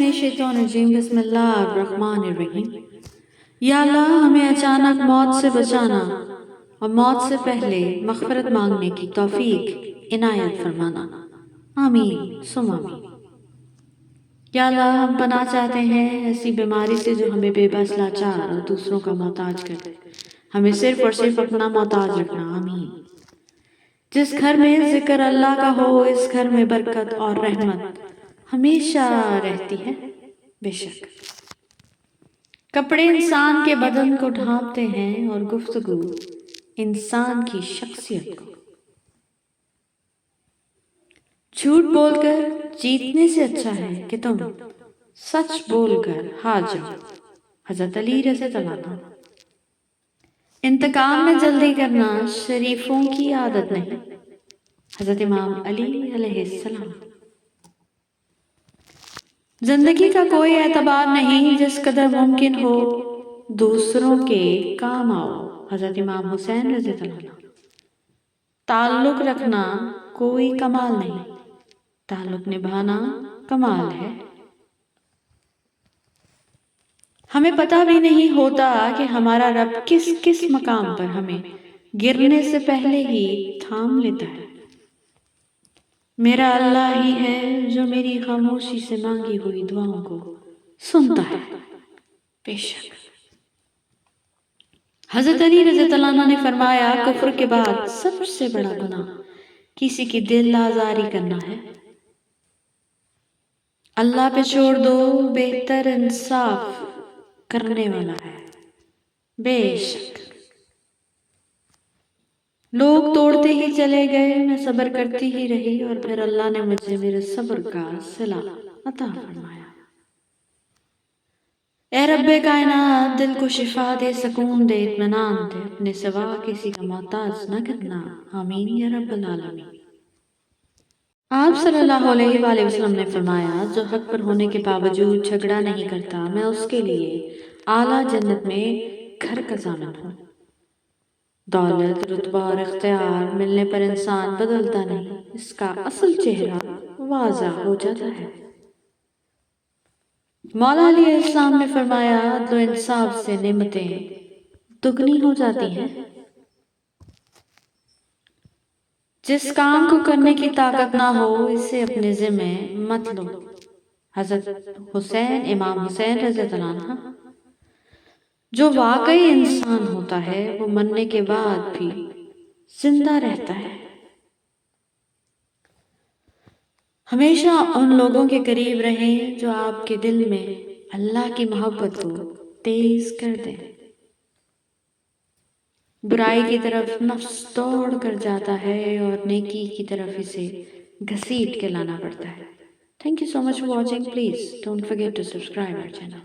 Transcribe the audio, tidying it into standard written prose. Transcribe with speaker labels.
Speaker 1: من الشیطان الرجیم بسم اللہ الرحمن الرحیم۔ یا اللہ ہمیں اچانک موت سے بچانا اور موت سے پہلے مغفرت مانگنے کی توفیق عنایت فرمانا، آمین ثم آمین۔ یا اللہ ہم پناہ چاہتے ہیں ایسی بیماری سے جو ہمیں بے بس لاچار اور دوسروں کا محتاج کر دے، ہمیں صرف اور صرف اپنا محتاج رکھنا، آمین۔ جس گھر میں ذکر اللہ کا ہو اس گھر میں برکت اور رحمت ہمیشہ رہتی ہے، بے شک۔ کپڑے انسان کے بدن کو ڈھانپتے ہیں اور گفتگو انسان کی شخصیت کو۔ جھوٹ بول کر جیتنے سے اچھا ہے کہ تم سچ بول کر ہار جاؤ، حضرت علی رضی اللہ عنہ۔ انتقام میں جلدی کرنا شریفوں کی عادت نہیں، حضرت امام علی علیہ السلام۔ زندگی کا کوئی اعتبار نہیں جس قدر ممکن ہو دوسروں کے کام آؤ، حضرت امام حسین رضی اللہ عنہ۔ تعلق رکھنا کوئی کمال نہیں، تعلق نبھانا کمال ہے۔ ہمیں پتہ بھی نہیں ہوتا کہ ہمارا رب کس کس مقام پر ہمیں گرنے سے پہلے ہی تھام لیتا ہے۔ میرا اللہ ہی ہے جو میری خاموشی سے مانگی ہوئی دعاؤں کو سنتا ہے، بے شک۔ حضرت علی رضی اللہ عنہ نے فرمایا کفر کے بعد سب سے بڑا گناہ کسی کی دل آزاری کرنا ہے۔ اللہ پہ چھوڑ دو، بہتر انصاف کرنے والا ہے، بے شک۔ لوگ توڑتے ہی چلے گئے، میں صبر کرتی ہی رہی اور پھر اللہ نے مجھے میرے صبر کا صلہ عطا فرمایا۔ اے رب کائنات دل کو شفا دے، سکون دے، اطمینان دے، اپنے سوا کسی کا محتاج نہ کرنا، آمین یا رب العالمین۔ آپ صلی اللہ علیہ وآلہ وسلم نے فرمایا جو حق پر ہونے کے باوجود جھگڑا نہیں کرتا میں اس کے لیے اعلیٰ جنت میں گھر کا ضامن ہوں۔ دولت، رتبہ اور اختیار ملنے پر انسان بدلتا نہیں، اس کا اصل چہرہ واضح ہو جاتا ہے۔ مولا علی علیہ السلام نے فرمایا عدل و انصاف سے نعمتیں دگنی ہو جاتی ہیں۔ جس کام کو کرنے کی طاقت نہ ہو اسے اپنے ذمہ مت لو، حضرت حسین امام حسین رضی اللہ عنہ۔ جو واقعی انسان ہوتا ہے وہ مرنے کے بعد بھی زندہ رہتا ہے۔ ہمیشہ ان لوگوں کے قریب رہیں جو آپ کے دل میں اللہ کی محبت کو تیز کر دیں۔ برائی کی طرف نفس دوڑ کر جاتا ہے اور نیکی کی طرف اسے گھسیٹ کے لانا پڑتا ہے۔ Thank you so much for watching. Please don't forget to subscribe our channel.